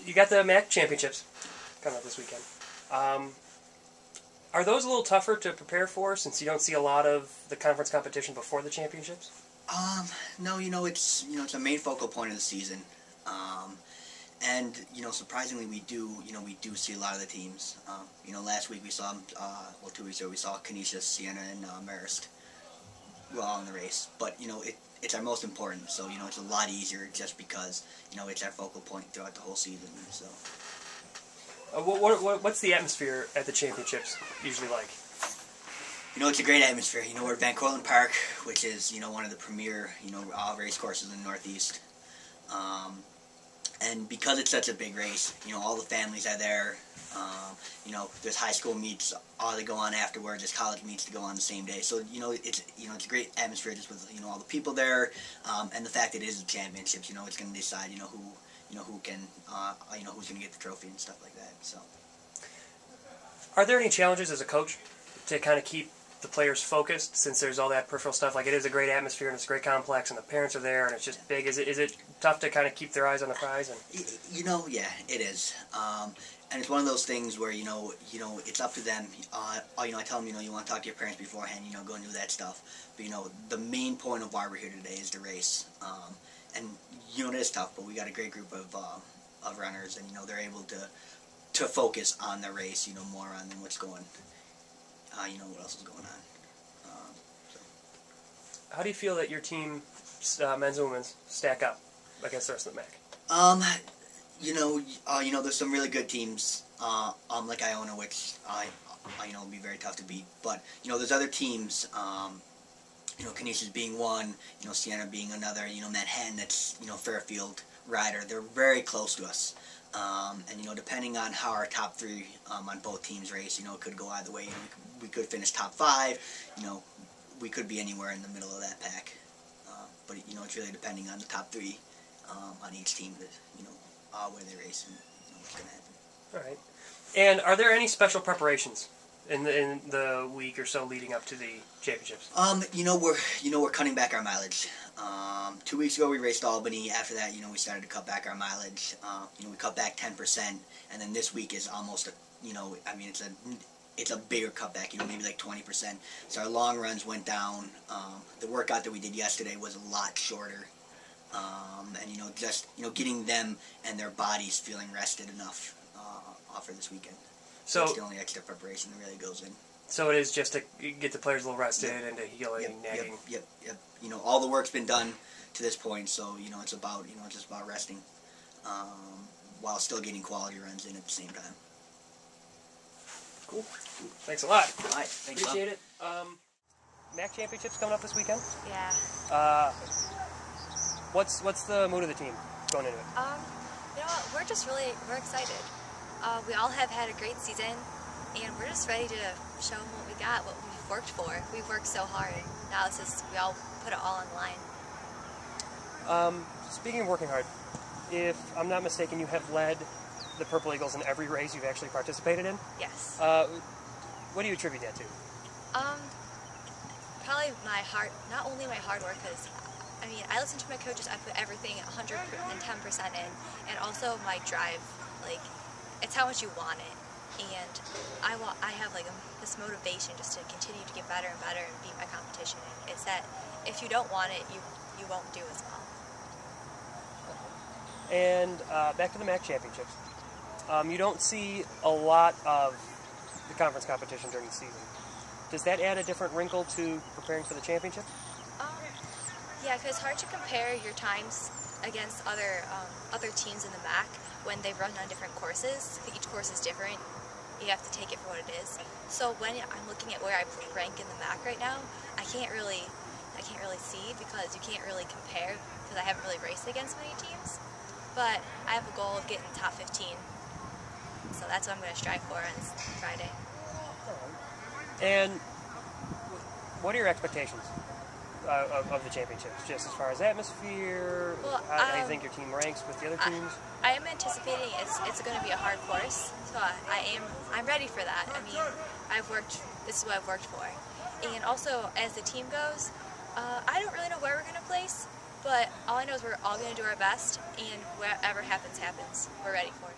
you got the MAAC Championships coming up this weekend. Are those a little tougher to prepare for since you don't see a lot of the conference competition before the championships? No, it's a main focal point of the season. And surprisingly, we do see a lot of the teams. Last week we saw, 2 weeks ago we saw Canisius, Siena, and Marist all in the race. But it's our most important, so it's a lot easier just because it's our focal point throughout the whole season. So. What's the atmosphere at the championships usually like? It's a great atmosphere. We're at Van Cortlandt Park, which is one of the premier race courses in the Northeast. And because it's such a big race, all the families are there. There's high school meets that go on afterwards. There's college meets to go on the same day. So it's a great atmosphere just with all the people there, and the fact that it is the championships. It's going to decide who can who's going to get the trophy and stuff like that. So, are there any challenges as a coach to kind of keep the players focused, since there's all that peripheral stuff? Like, it is a great atmosphere and it's a great complex and the parents are there and it's just big. Is it tough to kind of keep their eyes on the prize? And yeah, it is. And it's one of those things where it's up to them. I tell them you want to talk to your parents beforehand. Go and do that stuff. But the main point of why we're here today is the race. And it is tough, but we got a great group of runners, and they're able to focus on the race, more on than what's going. What else is going on. So. How do you feel that your team, men's and women's, stack up against the rest of the MAAC? There's some really good teams, like Iona, which will be very tough to beat. But there's other teams. Canisius being one, Siena being another. Manhattan, that's Fairfield, Ryder. They're very close to us. And depending on how our top three on both teams race, it could go either way. We could finish top 5. We could be anywhere in the middle of that pack. But it's really depending on the top 3 on each team that where they race and what's going to happen. All right. And are there any special preparations in the week or so leading up to the championships? We're cutting back our mileage. 2 weeks ago we raced Albany. After that, we started to cut back our mileage. We cut back 10%, and then this week is almost it's a bigger cutback. Maybe like 20%. So our long runs went down. The workout that we did yesterday was a lot shorter. And just getting them and their bodies feeling rested enough for this weekend. So that's the only extra preparation that really goes in. So it is just to get the players a little rested and to healing, nagging. Yep. All the work's been done to this point, so it's about just about resting, while still getting quality runs in at the same time. Cool. Thanks a lot. All right. Thanks. Appreciate it. MAAC Championships coming up this weekend. Yeah. What's the mood of the team going into it? You know what? We're excited. We all have had a great season, and we're just ready to show them what we got, what we've worked for. We've worked so hard. Now it's just we all put it all on the line. Speaking of working hard, if I'm not mistaken, you have led the Purple Eagles in every race you've actually participated in? Yes. What do you attribute that to? Probably not only my hard work, because I listen to my coaches. I put everything 110% in, and also my drive. Like, it's how much you want it, and I have this motivation just to continue to get better and better and beat my competition. And it's that if you don't want it, you won't do as well. And back to the MAAC Championships. You don't see a lot of the conference competition during the season. Does that add a different wrinkle to preparing for the championship? Yeah, because it's hard to compare your times against other teams in the MAAC when they run on different courses. Each course is different. You have to take it for what it is. So when I'm looking at where I rank in the MAAC right now, I can't really see, because you can't really compare, because I haven't really raced against many teams. But I have a goal of getting top 15. So that's what I'm going to strive for on Friday. And what are your expectations of the championships, just as far as atmosphere? Well, how do you think your team ranks with the other teams? I am anticipating it's going to be a hard course, so I'm ready for that. This is what I've worked for. And also, as the team goes, I don't really know where we're going to place, but but all I know is we're all going to do our best, and whatever happens, happens. We're ready for it.